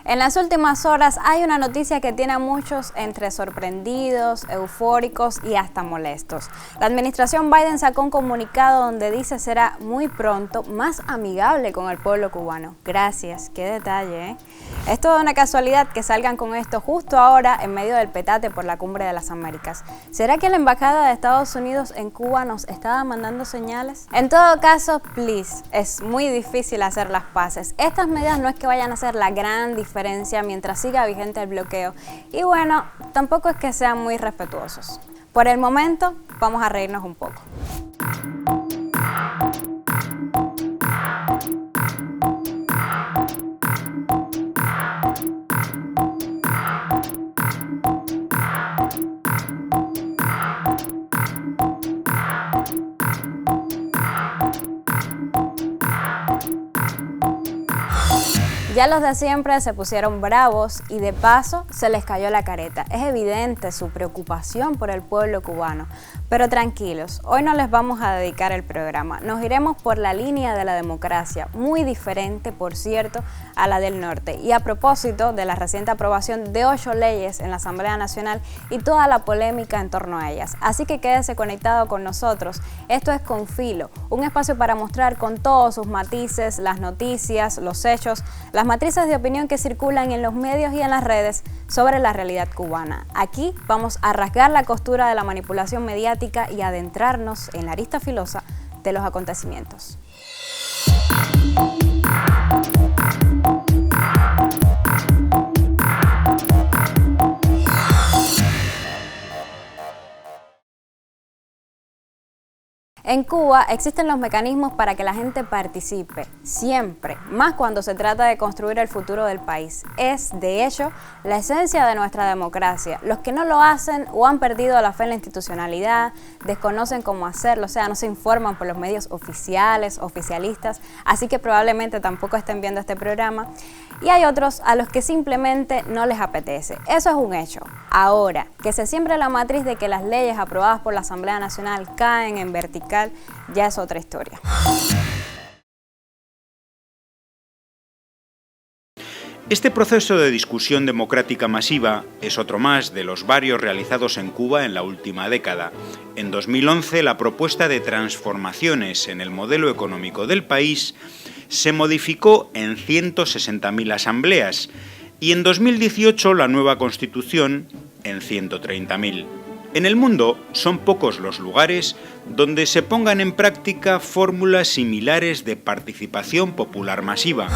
En las últimas horas hay una noticia que tiene a muchos entre sorprendidos, eufóricos y hasta molestos. La administración Biden sacó un comunicado donde dice será muy pronto más amigable con el pueblo cubano. Gracias, qué detalle, ¿eh? Es toda una casualidad que salgan con esto justo ahora en medio del petate por la Cumbre de las Américas. ¿Será que la Embajada de Estados Unidos en Cuba nos estaba mandando señales? En todo caso, please, es muy difícil hacer las paces. Estas medidas no es que vayan a hacer la gran diferencia mientras siga vigente el bloqueo. Y bueno, tampoco es que sean muy respetuosos. Por el momento, vamos a reírnos un poco. Ya los de siempre se pusieron bravos y de paso se les cayó la careta. Es evidente su preocupación por el pueblo cubano. Pero tranquilos, hoy no les vamos a dedicar el programa. Nos iremos por la línea de la democracia, muy diferente, por cierto, a la del norte. Y a propósito de la reciente aprobación de 8 leyes en la Asamblea Nacional y toda la polémica en torno a ellas. Así que quédese conectado con nosotros. Esto es Con Filo, un espacio para mostrar con todos sus matices las noticias, los hechos, las matrices de opinión que circulan en los medios y en las redes sobre la realidad cubana. Aquí vamos a rasgar la costura de la manipulación mediática y adentrarnos en la arista filosa de los acontecimientos. En Cuba existen los mecanismos para que la gente participe, siempre, más cuando se trata de construir el futuro del país. Es, de hecho, la esencia de nuestra democracia. Los que no lo hacen o han perdido la fe en la institucionalidad, desconocen cómo hacerlo, o sea, no se informan por los medios oficiales, oficialistas, así que probablemente tampoco estén viendo este programa. Y hay otros a los que simplemente no les apetece. Eso es un hecho. Ahora, que se siembre la matriz de que las leyes aprobadas por la Asamblea Nacional caen en vertical, ya es otra historia. Este proceso de discusión democrática masiva es otro más de los varios realizados en Cuba en la última década. En 2011, la propuesta de transformaciones en el modelo económico del país se modificó en 160.000 asambleas y en 2018 la nueva Constitución en 130.000. En el mundo son pocos los lugares donde se pongan en práctica fórmulas similares de participación popular masiva.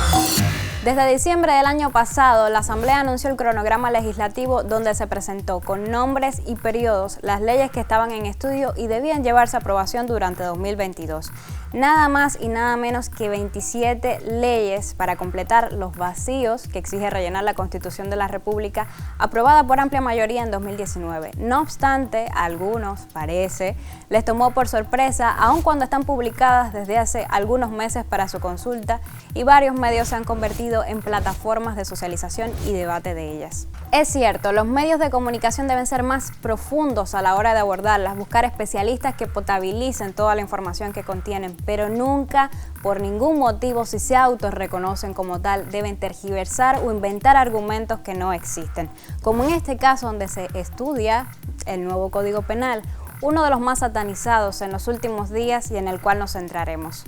Desde diciembre del año pasado, la Asamblea anunció el cronograma legislativo donde se presentó con nombres y periodos las leyes que estaban en estudio y debían llevarse a aprobación durante 2022. Nada más y nada menos que 27 leyes para completar los vacíos que exige rellenar la Constitución de la República, aprobada por amplia mayoría en 2019. No obstante, a algunos, parece, les tomó por sorpresa, aun cuando están publicadas desde hace algunos meses para su consulta y varios medios se han convertido en plataformas de socialización y debate de ellas. Es cierto, los medios de comunicación deben ser más profundos a la hora de abordarlas, buscar especialistas que potabilicen toda la información que contienen, pero nunca, por ningún motivo, si se autorreconocen como tal, deben tergiversar o inventar argumentos que no existen. Como en este caso donde se estudia el nuevo Código Penal, uno de los más satanizados en los últimos días y en el cual nos centraremos.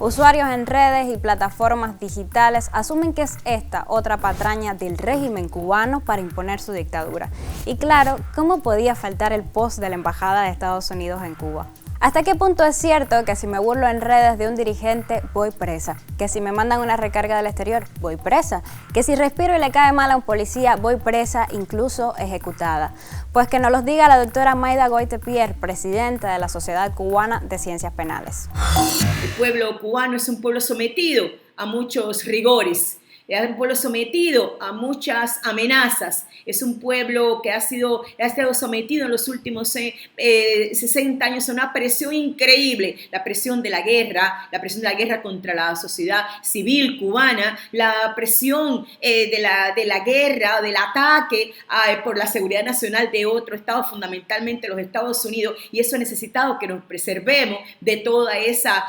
Usuarios en redes y plataformas digitales asumen que es esta otra patraña del régimen cubano para imponer su dictadura. Y claro, ¿cómo podía faltar el post de la Embajada de Estados Unidos en Cuba? ¿Hasta qué punto es cierto que si me burlo en redes de un dirigente, voy presa? Que si me mandan una recarga del exterior, voy presa. Que si respiro y le cae mal a un policía, voy presa, incluso ejecutada. Pues que nos los diga la doctora Mayda Goyte-Pierre, presidenta de la Sociedad Cubana de Ciencias Penales. El pueblo cubano es un pueblo sometido a muchos rigores. Es un pueblo sometido a muchas amenazas, es un pueblo que ha estado sometido en los últimos 60 años a una presión increíble, la presión de la guerra contra la sociedad civil cubana, la presión de la guerra, del ataque por la seguridad nacional de otro Estado, fundamentalmente los Estados Unidos, y eso ha necesitado que nos preservemos de toda esa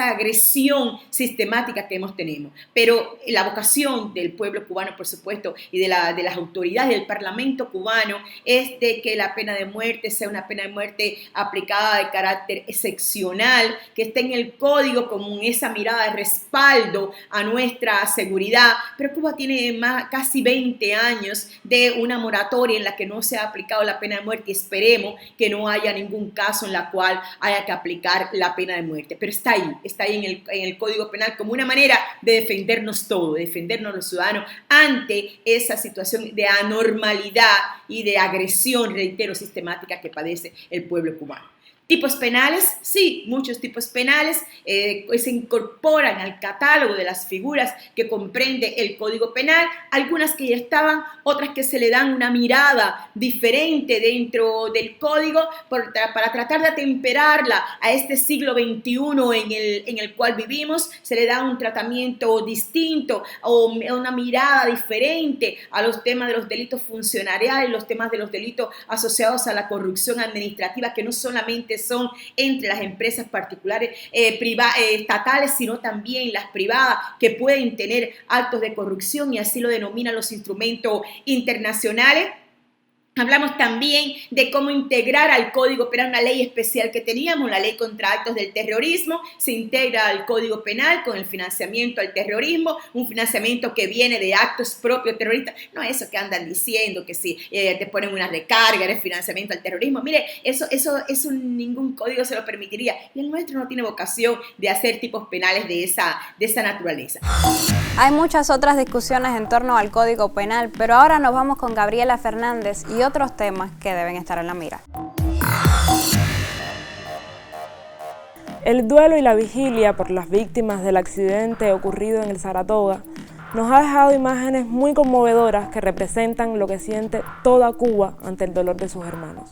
agresión sistemática que hemos tenido. Pero la vocación del pueblo cubano, por supuesto, y de las autoridades del Parlamento cubano es de que la pena de muerte sea una pena de muerte aplicada de carácter excepcional, que esté en el código como esa mirada de respaldo a nuestra seguridad. Pero Cuba tiene casi 20 años de una moratoria en la que no se ha aplicado la pena de muerte y esperemos que no haya ningún caso en la cual haya que aplicar la pena de muerte. Pero está ahí en el Código Penal como una manera de defendernos todos, de defendernos los ciudadanos ante esa situación de anormalidad y de agresión, reitero, sistemática que padece el pueblo cubano. Tipos penales, sí, muchos tipos penales se incorporan al catálogo de las figuras que comprende el Código Penal, algunas que ya estaban, otras que se le dan una mirada diferente dentro del Código para tratar de atemperarla a este siglo XXI en el cual vivimos, se le da un tratamiento distinto o una mirada diferente a los temas de los delitos funcionariales, los temas de los delitos asociados a la corrupción administrativa, que no solamente son entre las empresas particulares estatales, sino también las privadas que pueden tener actos de corrupción y así lo denominan los instrumentos internacionales. Hablamos también de cómo integrar al Código Penal una ley especial que teníamos, la ley contra actos del terrorismo, se integra al Código Penal con el financiamiento al terrorismo, un financiamiento que viene de actos propios terroristas, no eso que andan diciendo que si te ponen una recarga, eres financiamiento al terrorismo, mire, eso ningún código se lo permitiría y el nuestro no tiene vocación de hacer tipos penales de esa naturaleza. Hay muchas otras discusiones en torno al Código Penal, pero ahora nos vamos con Gabriela Fernández y otros temas que deben estar en la mira. El duelo y la vigilia por las víctimas del accidente ocurrido en el Saratoga nos ha dejado imágenes muy conmovedoras que representan lo que siente toda Cuba ante el dolor de sus hermanos.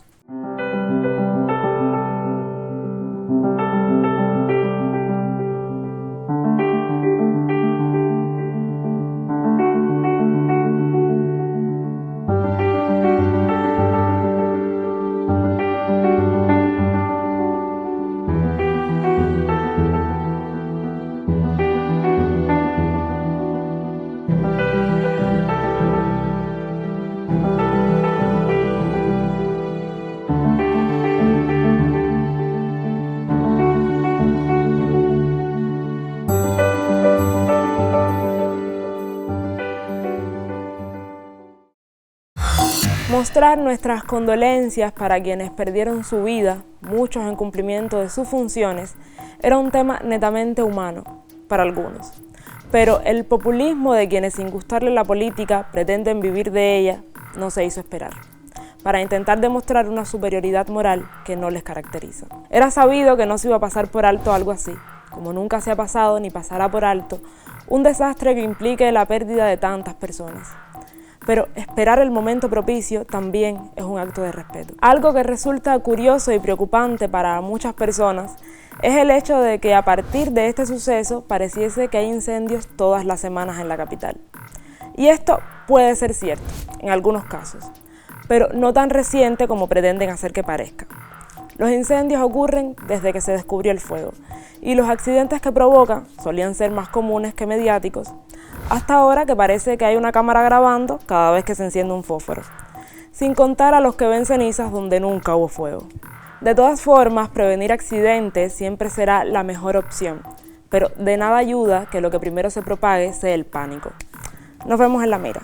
Mostrar nuestras condolencias para quienes perdieron su vida, muchos en cumplimiento de sus funciones, era un tema netamente humano, para algunos. Pero el populismo de quienes sin gustarle la política pretenden vivir de ella no se hizo esperar, para intentar demostrar una superioridad moral que no les caracteriza. Era sabido que no se iba a pasar por alto algo así, como nunca se ha pasado ni pasará por alto un desastre que implique la pérdida de tantas personas. Pero esperar el momento propicio también es un acto de respeto. Algo que resulta curioso y preocupante para muchas personas es el hecho de que a partir de este suceso pareciese que hay incendios todas las semanas en la capital. Y esto puede ser cierto, en algunos casos, pero no tan reciente como pretenden hacer que parezca. Los incendios ocurren desde que se descubrió el fuego, y los accidentes que provocan solían ser más comunes que mediáticos, hasta ahora que parece que hay una cámara grabando cada vez que se enciende un fósforo, sin contar a los que ven cenizas donde nunca hubo fuego. De todas formas, prevenir accidentes siempre será la mejor opción, pero de nada ayuda que lo que primero se propague sea el pánico. Nos vemos en la mira.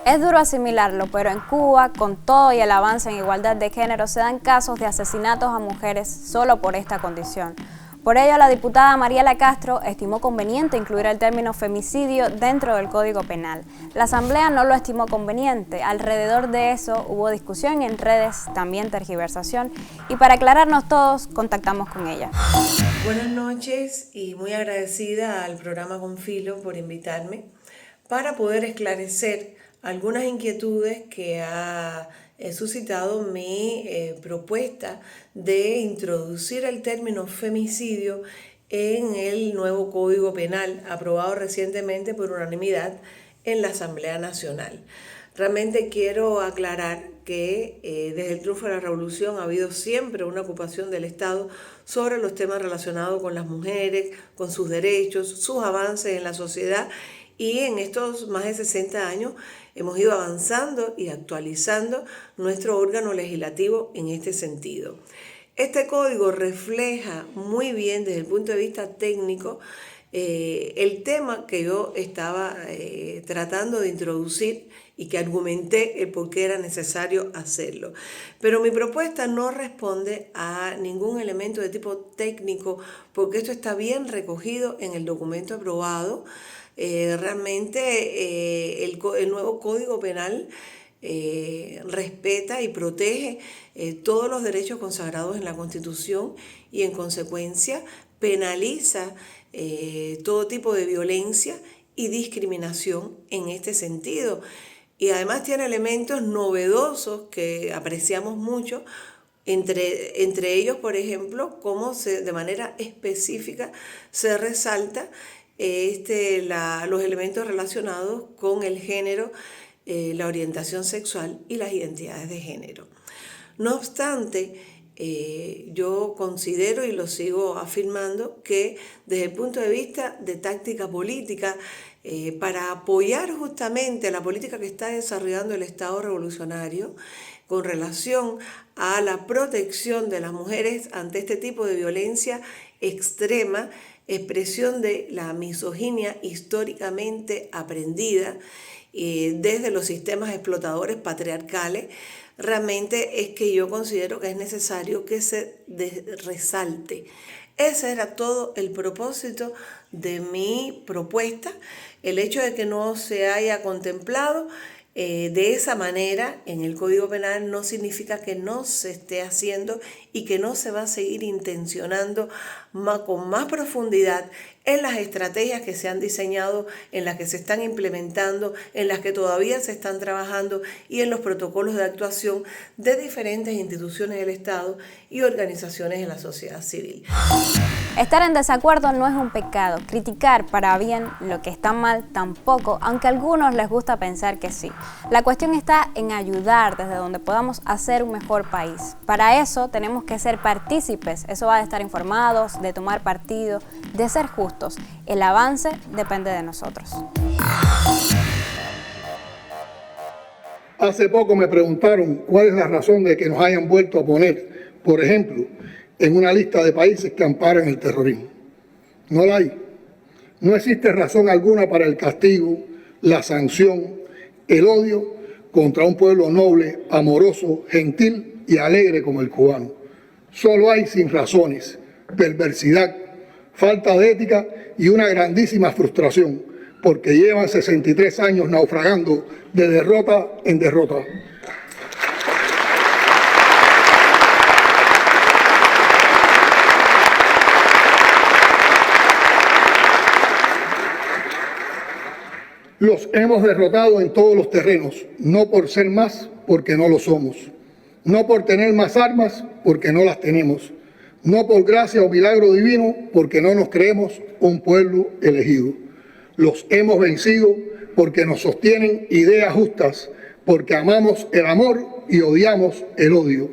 Es duro asimilarlo, pero en Cuba, con todo y el avance en igualdad de género, se dan casos de asesinatos a mujeres solo por esta condición. Por ello, la diputada Mariela Castro estimó conveniente incluir el término femicidio dentro del Código Penal. La Asamblea no lo estimó conveniente. Alrededor de eso hubo discusión en redes, también tergiversación, y para aclararnos todos, contactamos con ella. Buenas noches y muy agradecida al programa Confilo por invitarme para poder esclarecer algunas inquietudes que ha suscitado mi propuesta de introducir el término femicidio en el nuevo Código Penal aprobado recientemente por unanimidad en la Asamblea Nacional. Realmente quiero aclarar que desde el triunfo de la Revolución ha habido siempre una ocupación del Estado sobre los temas relacionados con las mujeres, con sus derechos, sus avances en la sociedad, y en estos más de 60 años hemos ido avanzando y actualizando nuestro órgano legislativo en este sentido. Este código refleja muy bien desde el punto de vista técnico el tema que yo estaba tratando de introducir y que argumenté el por qué era necesario hacerlo. Pero mi propuesta no responde a ningún elemento de tipo técnico, porque esto está bien recogido en el documento aprobado. Realmente el nuevo Código Penal respeta y protege todos los derechos consagrados en la Constitución y en consecuencia penaliza todo tipo de violencia y discriminación en este sentido. Y además tiene elementos novedosos que apreciamos mucho, entre ellos, por ejemplo, cómo de manera específica se resalta los elementos relacionados con el género, la orientación sexual y las identidades de género. No obstante, yo considero y lo sigo afirmando que desde el punto de vista de táctica política, para apoyar justamente la política que está desarrollando el Estado revolucionario con relación a la protección de las mujeres ante este tipo de violencia extrema, expresión de la misoginia históricamente aprendida desde los sistemas explotadores patriarcales, realmente es que yo considero que es necesario que se resalte. Ese era todo el propósito de mi propuesta, el hecho de que no se haya contemplado de esa manera en el Código Penal no significa que no se esté haciendo y que no se va a seguir intencionando con más profundidad en las estrategias que se han diseñado, en las que se están implementando, en las que todavía se están trabajando y en los protocolos de actuación de diferentes instituciones del Estado y organizaciones de la sociedad civil. Estar en desacuerdo no es un pecado, criticar para bien lo que está mal tampoco, aunque a algunos les gusta pensar que sí. La cuestión está en ayudar desde donde podamos hacer un mejor país. Para eso tenemos que ser partícipes, eso va de estar informados, de tomar partido, de ser justos. El avance depende de nosotros. Hace poco me preguntaron cuál es la razón de que nos hayan vuelto a poner, por ejemplo, en una lista de países que amparan el terrorismo. No la hay. No existe razón alguna para el castigo, la sanción, el odio contra un pueblo noble, amoroso, gentil y alegre como el cubano. Solo hay sinrazones, perversidad, falta de ética y una grandísima frustración, porque llevan 63 años naufragando de derrota en derrota. Los hemos derrotado en todos los terrenos, no por ser más, porque no lo somos, no por tener más armas, porque no las tenemos, no por gracia o milagro divino, porque no nos creemos un pueblo elegido. Los hemos vencido porque nos sostienen ideas justas, porque amamos el amor y odiamos el odio.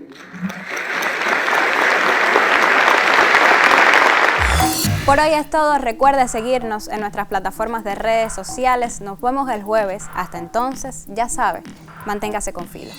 Por hoy es todo. Recuerde seguirnos en nuestras plataformas de redes sociales. Nos vemos el jueves. Hasta entonces, ya sabe, manténgase con filo.